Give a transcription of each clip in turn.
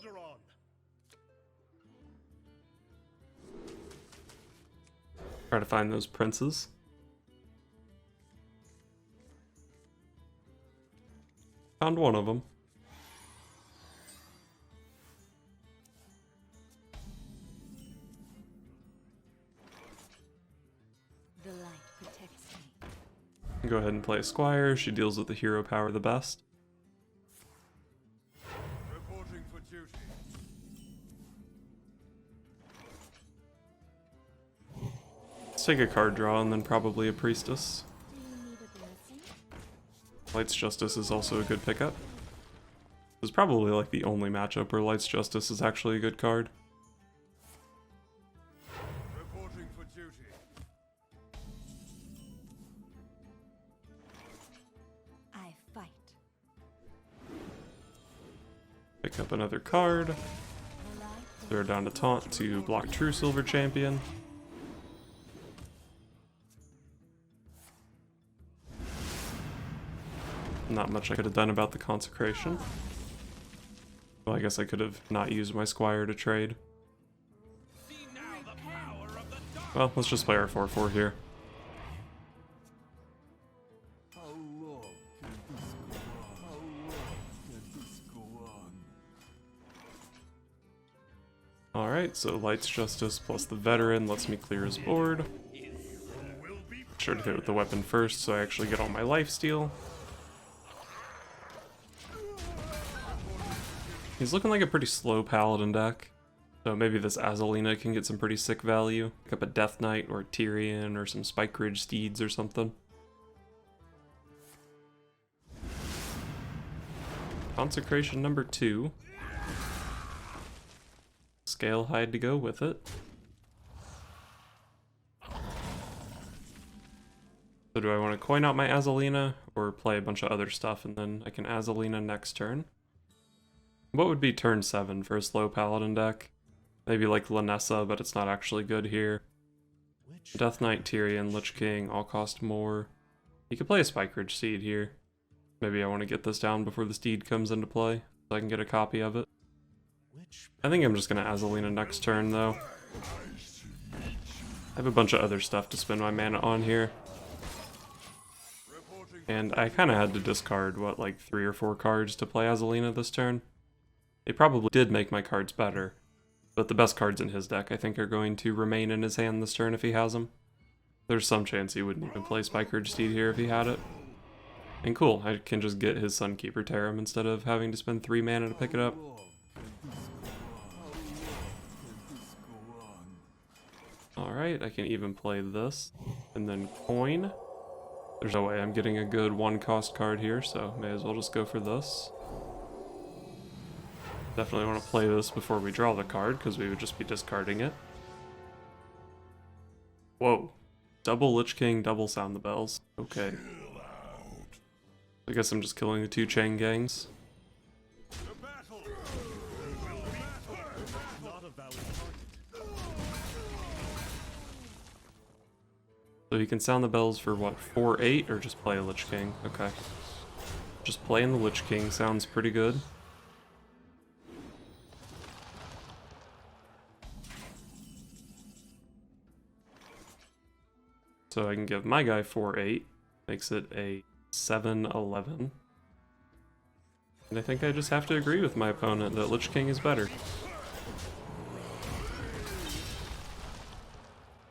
Order on. Try to find those princes. Found one of them. The light protects me. Go ahead and play a squire. She deals with the hero power the best. Reporting for duty. Let's take a card draw and then probably a priestess. Do you need a blessing? Light's Justice is also a good pickup. This is probably like the only matchup where Light's Justice is actually a good card. Reporting for duty. I fight. Pick up another card. The light Throw down to Taunt to block True Silver Champion. Not much I could have done about the Consecration. Well, I guess I could have not used my Squire to trade. See now the power of the dark. Well, let's just play our 4/4 here. How long can this go on? How long can this go on? Alright, so Light's Justice plus the Veteran lets me clear his board. Will be Sure to hit with the weapon first so I actually get all my lifesteal. He's looking like a pretty slow Paladin deck. So maybe this Azalina can get some pretty sick value. Pick up a Death Knight or a Tyrion or some Spike Ridge Steeds or something. Consecration number 2. Scale Hide to go with it. So do I want to coin out my Azalina or play a bunch of other stuff and then I can Azalina next turn? What would be turn 7 for a slow Paladin deck? Maybe like Lanessa, but it's not actually good here. Death Knight, Tyrion, Lich King, all cost more. You could play a Spike Ridge Steed here. Maybe I want to get this down before the Steed comes into play, so I can get a copy of it. I think I'm just going to Azalina next turn, though. I have a bunch of other stuff to spend my mana on here. And I kind of had to discard, what, like 3 or 4 cards to play Azalina this turn. They probably did make my cards better, but the best cards in his deck I think are going to remain in his hand this turn if he has them. There's some chance he wouldn't even play Spike Ridge Steed here if he had it. And cool, I can just get his Sunkeeper Tarim instead of having to spend 3 mana to pick it up. Alright, I can even play this, and then coin. There's no way I'm getting a good 1-cost card here, so may as well just go for this. Definitely want to play this before we draw the card, because we would just be discarding it. Whoa. Double Lich King, double Sound the Bells. Okay. I guess I'm just killing the 2 chain gangs. the battle. Will be not a valid target. So you can Sound the Bells for what, 4/8, or just play a Lich King? Okay. Just playing the Lich King sounds pretty good. So I can give my guy 4/8, makes it a 7/11. And I think I just have to agree with my opponent that Lich King is better.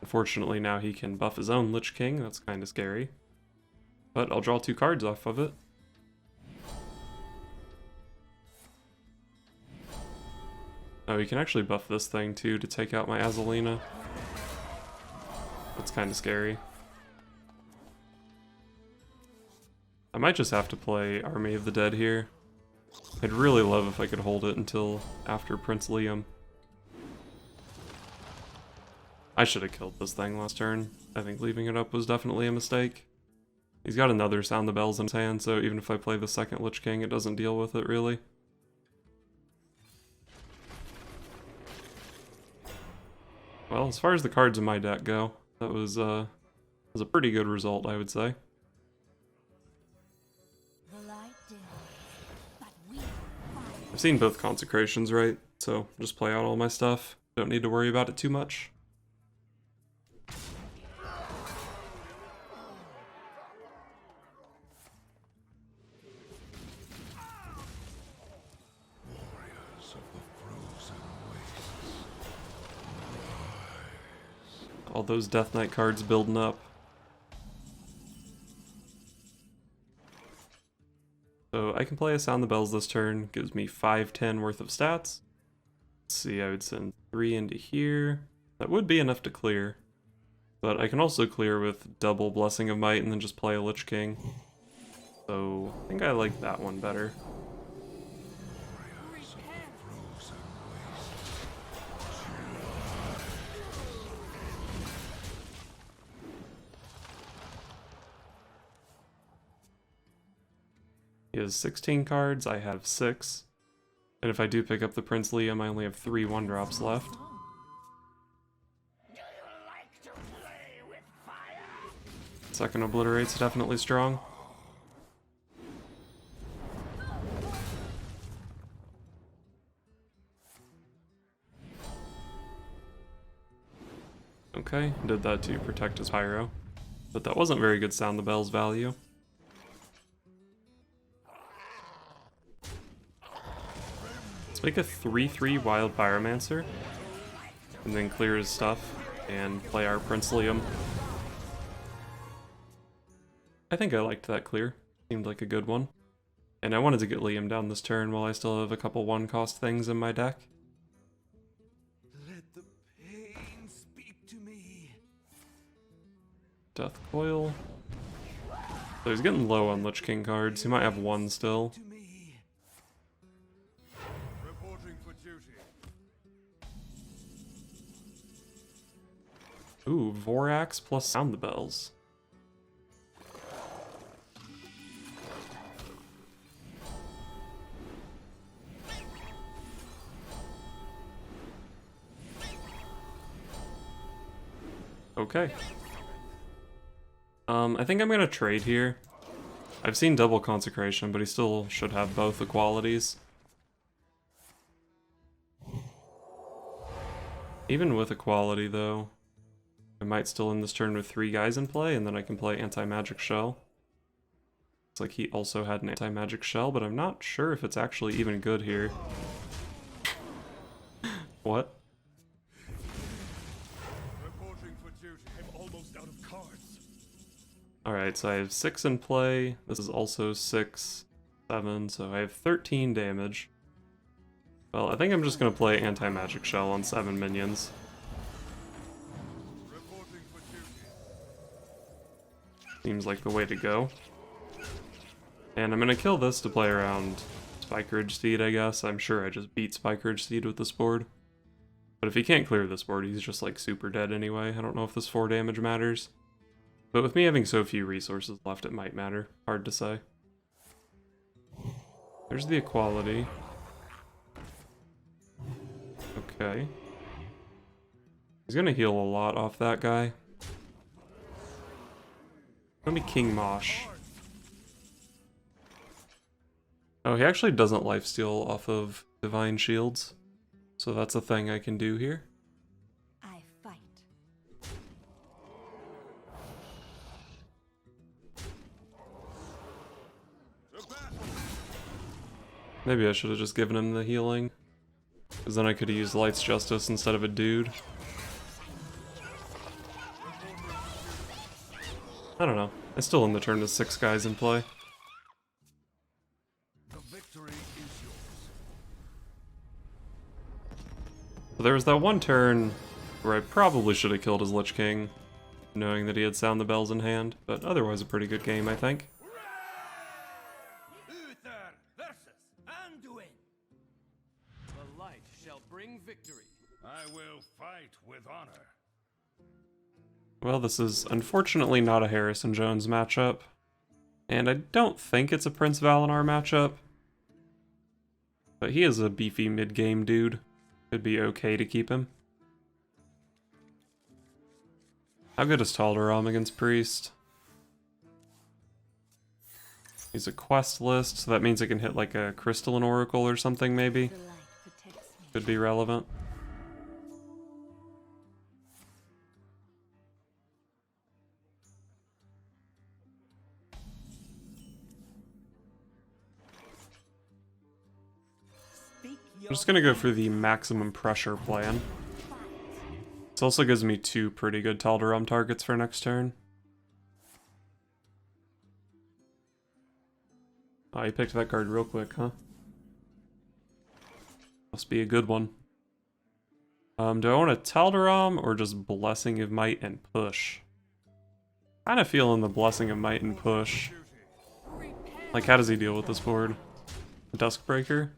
Unfortunately now he can buff his own Lich King, that's kind of scary. But I'll draw 2 cards off of it. Oh, you can actually buff this thing too to take out my Azalina. That's kind of scary. I might just have to play Army of the Dead here. I'd really love if I could hold it until after Prince Liam. I should have killed this thing last turn. I think leaving it up was definitely a mistake. He's got another Sound the Bells in his hand, so even if I play the second Lich King, it doesn't deal with it really. Well, as far as the cards in my deck go, that was a pretty good result, I would say. The light dims, but we fight. I've seen both consecrations, right? So just play out all my stuff. Don't need to worry about it too much. All those Death Knight cards building up. So I can play a Sound the Bells this turn, gives me 5/10 worth of stats. Let's see, I would send 3 into here. That would be enough to clear. But I can also clear with double Blessing of Might and then just play a Lich King. So I think I like that one better. He has 16 cards, I have 6. And if I do pick up the Prince Liam, I only have 3 1-drops left. Second Obliterate's definitely strong. Okay, did that to protect his Pyro. But that wasn't very good Sound the Bells value. Let's make a 3/3 Wild Pyromancer, and then clear his stuff, and play our Prince Liam. I think I liked that clear. Seemed like a good one. And I wanted to get Liam down this turn while I still have a couple 1-cost things in my deck. Let the pain speak to me. Death Coil. So he's getting low on Lich King cards. He might have 1 still. To me. Reporting for duty. Ooh, Vorax plus Sound the Bells. Okay. I think I'm gonna trade here. I've seen double consecration, but he still should have both the qualities. Even with equality, though, I might still end this turn with 3 guys in play, and then I can play Anti-Magic Shell. Looks like he also had an Anti-Magic Shell, but I'm not sure if it's actually even good here. What? Alright, so I have 6 in play. This is also 6, 7, so I have 13 damage. Well, I think I'm just going to play Anti-Magic Shell on 7 minions. Seems like the way to go. And I'm going to kill this to play around Spikeridge Steed, I guess. I'm sure I just beat Spikeridge Steed with this board. But if he can't clear this board, he's just like super dead anyway. I don't know if this 4 damage matters. But with me having so few resources left, it might matter. Hard to say. There's the equality. Okay. He's gonna heal a lot off that guy. Let me King Mosh. Oh, he actually doesn't lifesteal off of Divine Shields. So that's a thing I can do here. I fight. Maybe I should have just given him the healing. Because then I could have used Light's Justice instead of a dude. I don't know. I still end the turn with 6 guys in play. The victory is yours. So there was that one turn where I probably should have killed his Lich King, knowing that he had Sound the Bells in hand, but otherwise a pretty good game, I think. Uther versus Anduin. The light shall bring victory. I will fight with honor. Well, this is unfortunately not a Harrison Jones matchup, and I don't think it's a Prince Valinar matchup, but he is a beefy mid-game dude. Could be okay to keep him. How good is Tal'Daram against Priest? He's a quest list, so that means I can hit like a Crystalline Oracle or something maybe. The light protects me. Could be relevant. I'm just gonna go for the maximum pressure plan. This also gives me 2 pretty good Tal'Daram targets for next turn. Oh, you picked that card real quick, huh? Must be a good one. Do I want a Tal'Daram or just Blessing of Might and push? Kinda feeling the Blessing of Might and push. Like, how does he deal with this board? Duskbreaker?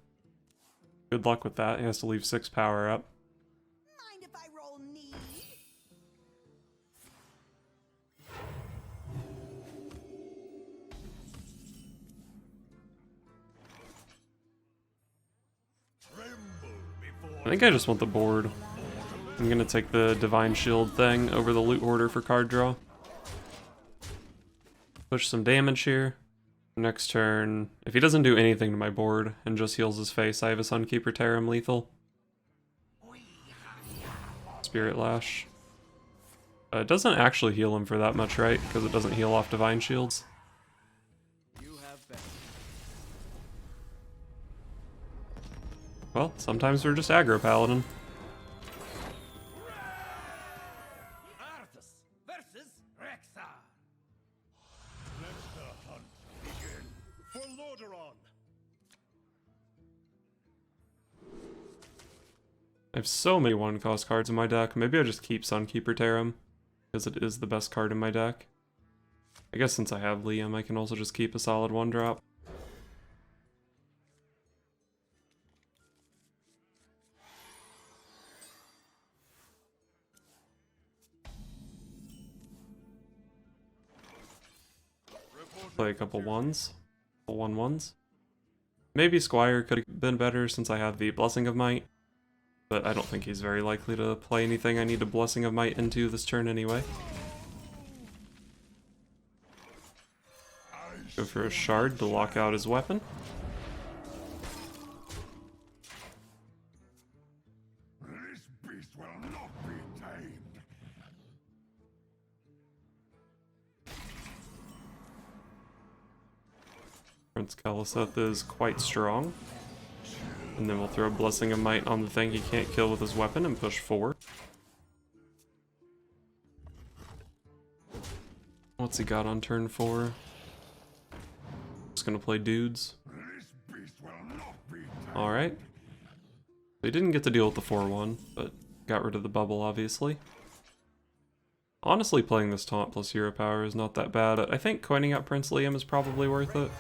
Good luck with that. He has to leave 6 power up. Mind if I roll knee? I think I just want the board. I'm gonna take the Divine Shield thing over the Loot Hoarder for card draw. Push some damage here. Next turn, if he doesn't do anything to my board and just heals his face, I have a Sunkeeper Tarim lethal. Spirit Lash. It doesn't actually heal him for that much, right? Because it doesn't heal off Divine Shields. Well, sometimes we're just aggro Paladin. Arthas versus Rexar. Let the hunt begin for Lordaeron. I have so many 1-cost cards in my deck. Maybe I just keep Sunkeeper Tarim, because it is the best card in my deck. I guess since I have Liam, I can also just keep a solid 1-drop. Play a couple 1s. 1/1s. Maybe Squire could have been better since I have the Blessing of Might. But I don't think he's very likely to play anything I need a Blessing of Might into this turn anyway. Go for a Shard to lock out his weapon. This beast will not be tamed. Prince Kaliseth is quite strong. And then we'll throw a Blessing of Might on the thing he can't kill with his weapon and push 4. What's he got on turn 4? Just gonna play dudes. Alright. They didn't get to deal with the 4-1, but got rid of the bubble, obviously. Honestly, playing this taunt plus hero power is not that bad. I think coining out Prince Liam is probably worth it.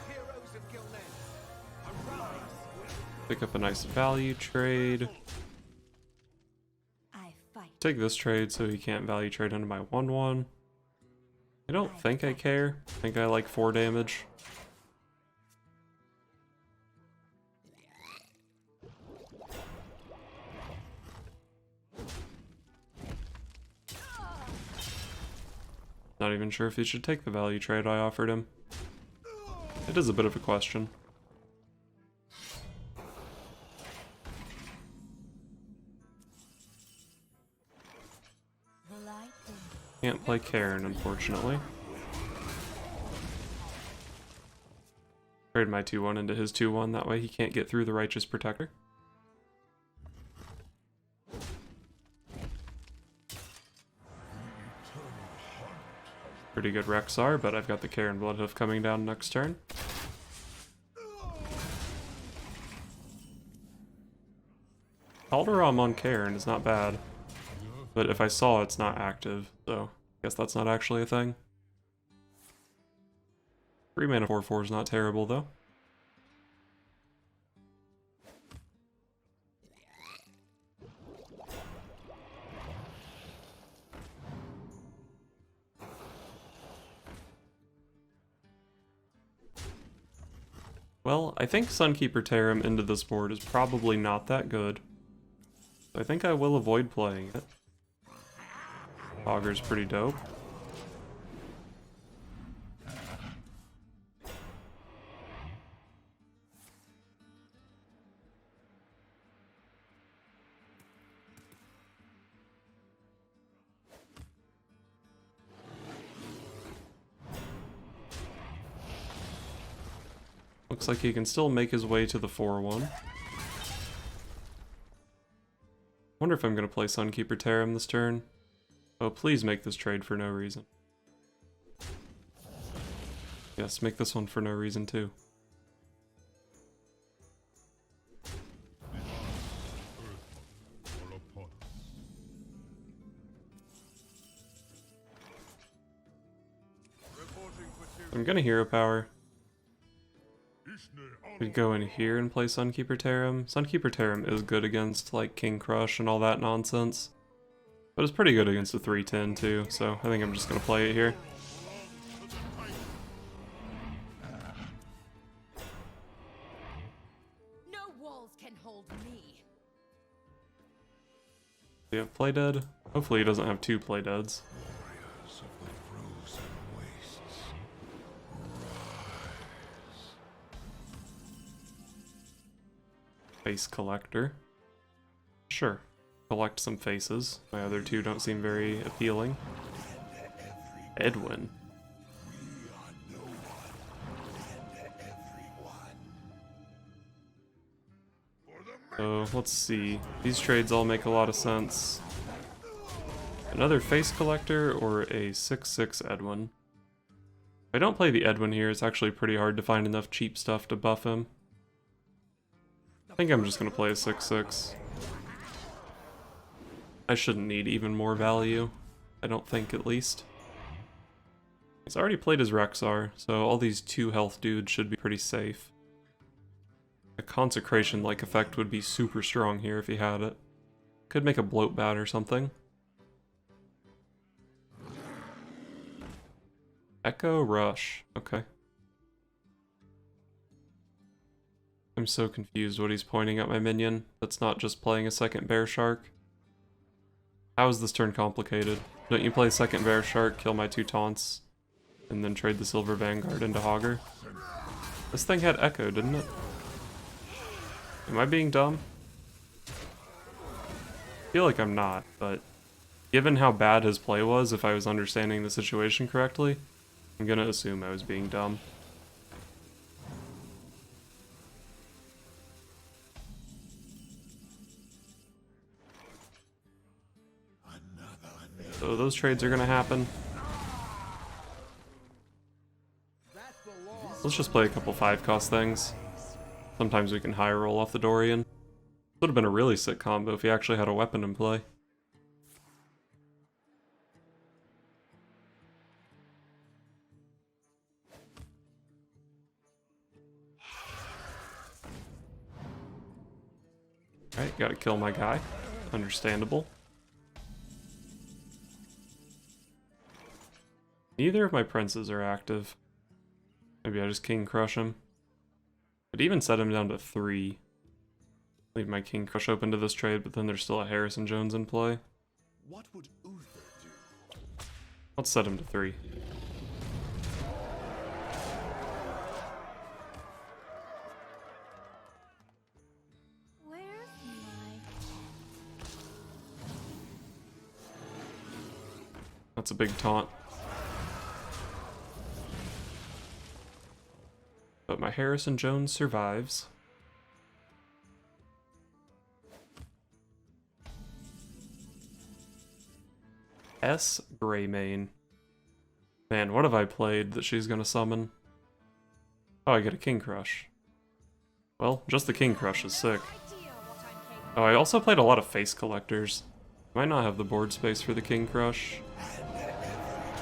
Pick up a nice value trade. I fight. Take this trade so he can't value trade into my 1/1. I don't think I care. I think I like 4 damage. Not even sure if he should take the value trade I offered him. It is a bit of a question. The light is Can't play Cairn, unfortunately. Trade my 2/1 into his 2/1, that way he can't get through the Righteous Protector. Pretty good Rexar, but I've got the Cairn Bloodhoof coming down next turn. Tal'Daram on Cairn is not bad, but if I saw it's not active, so I guess that's not actually a thing. 3 mana 4/4 is not terrible though. Well, I think Sunkeeper Tarim into this board is probably not that good. So I think I will avoid playing it. Auger's pretty dope. Looks like he can still make his way to the 4-1. Wonder if I'm going to play Sunkeeper Tarim this turn. Oh, please make this trade for no reason. Yes, make this one for no reason too. I'm gonna Hero Power. Could go in here and play Sunkeeper Tarim. Sunkeeper Tarim is good against like King Crush and all that nonsense. But it's pretty good against the 3/10 too, so I think I'm just gonna play it here. No walls can hold me. Do you have Play Dead? Hopefully he doesn't have 2 Play Deads. Face Collector. Sure. Collect some faces. My other 2 don't seem very appealing. Edwin. So, let's see. These trades all make a lot of sense. Another Face Collector or a 6/6 Edwin. If I don't play the Edwin here, it's actually pretty hard to find enough cheap stuff to buff him. I think I'm just gonna play a 6/6. I shouldn't need even more value. I don't think, at least. He's already played his Rexar, so all these 2 health dudes should be pretty safe. A Consecration-like effect would be super strong here if he had it. Could make a Bloat Bat or something. Echo Rush. Okay. I'm so confused what he's pointing at my minion. That's not just playing a second Bear Shark. How is this turn complicated? Don't you play second Bear Shark, kill my 2 taunts, and then trade the Silver Vanguard into Hogger? This thing had Echo, didn't it? Am I being dumb? I feel like I'm not, but given how bad his play was, if I was understanding the situation correctly, I'm gonna assume I was being dumb. So those trades are gonna happen. Let's just play a couple 5-cost things. Sometimes we can high roll off the Dorian. Would have been a really sick combo if he actually had a weapon in play. Alright, gotta kill my guy. Understandable. Neither of my princes are active. Maybe I just King Crush him. I'd even set him down to 3. Leave my King Crush open to this trade, but then there's still a Harrison Jones in play. What would Uther do? Let's set him to 3. Where's my... That's a big taunt. But my Harrison Jones survives. S. Greymane. Man, what have I played that she's gonna summon? Oh, I get a King Crush. Well, just the King Crush is sick. Oh, I also played a lot of Face Collectors. Might not have the board space for the King Crush.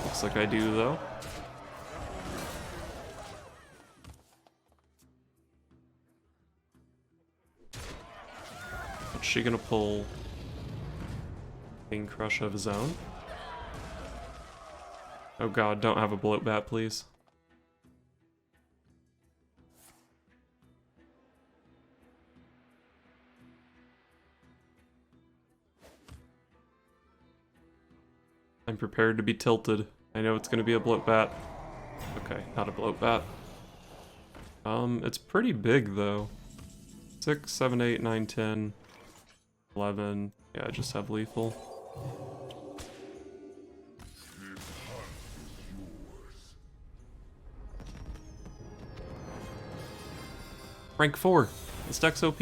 Looks like I do, though. What's she gonna pull? King Crush of his own? Oh god, don't have a Bloat Bat, please. I'm prepared to be tilted. I know it's gonna be a Bloat Bat. Okay, not a Bloat Bat. It's pretty big though. 6, 7, 8, 9, 10, 11. Yeah, I just have lethal. Rank 4. This deck's OP.